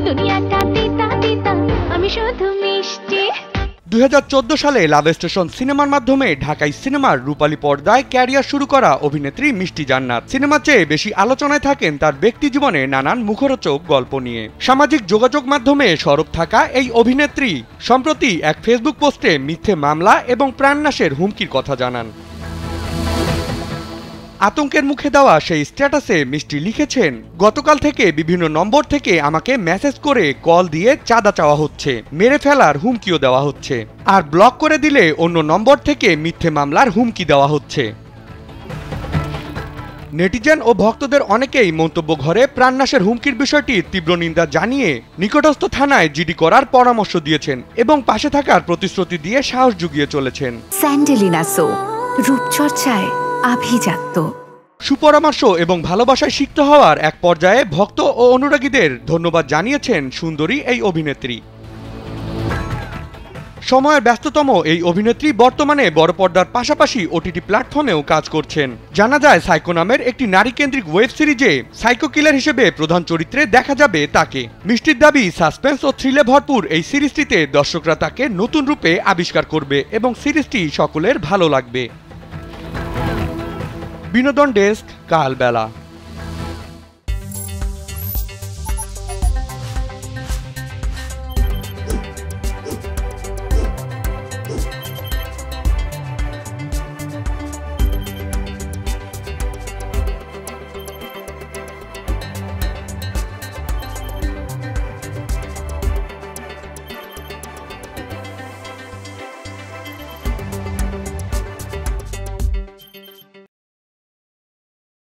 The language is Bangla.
দুনিয়াটা তিতা তিতা আমি শুধু মিষ্টি। 2014 সালে লাভ স্টেশন সিনেমার মাধ্যমে ঢাকাই সিনেমার রূপালী পর্দায় ক্যারিয়ার শুরু করা অভিনেত্রী মিষ্টি জান্নাত সিনেমার চেয়ে বেশি আলোচনায় থাকেন তার ব্যক্তি জীবনে নানান মুখরোচক গল্প নিয়ে। সামাজিক যোগাযোগ মাধ্যমে সরব থাকা এই অভিনেত্রী সম্প্রতি এক ফেসবুক পোস্টে মিথ্যে মামলা এবং প্রাণনাশের হুমকির কথা জানান। আতঙ্কের মুখে দেওয়া সেই স্ট্যাটাসে মিষ্টি লিখেছেন, গতকাল থেকে বিভিন্ন নম্বর থেকে আমাকে মেসেজ করে কল দিয়ে চাঁদা চাওয়া হচ্ছে, মেরে ফেলার হুমকিও দেওয়া হচ্ছে, আর ব্লক করে দিলে অন্য নম্বর থেকে মিথ্যে মামলার হুমকি দেওয়া হচ্ছে। নেটিজেন ও ভক্তদের অনেকেই মন্তব্য ঘরে প্রাণনাশের হুমকির বিষয়টির তীব্র নিন্দা জানিয়ে নিকটস্থ থানায় জিডি করার পরামর্শ দিয়েছেন এবং পাশে থাকার প্রতিশ্রুতি দিয়ে সাহস জুগিয়ে চলেছেন। স্যান্ডেলিনা সো, রূপচর্চায় আভিজাত্য। সুপরামর্শ এবং ভালোবাসায় সিক্ত হওয়ার এক পর্যায়ে ভক্ত ও অনুরাগীদের ধন্যবাদ জানিয়েছেন সুন্দরী এই অভিনেত্রী। সময়ের ব্যস্ততম এই অভিনেত্রী বর্তমানে বড় পর্দার পাশাপাশি ওটিটি প্ল্যাটফর্মেও কাজ করছেন। জানা যায় সাইকো নামের একটি নারীকেন্দ্রিক ওয়েব সিরিজে সাইকো কিলার হিসেবে প্রধান চরিত্রে দেখা যাবে তাকে। মিষ্টির দাবি, সাসপেন্স ও থ্রিলে ভরপুর এই সিরিজটিতে দর্শকরা তাকে নতুন রূপে আবিষ্কার করবে এবং সিরিজটি সকলের ভালো লাগবে। বিনোদন ডেস্ক, কালবেলা।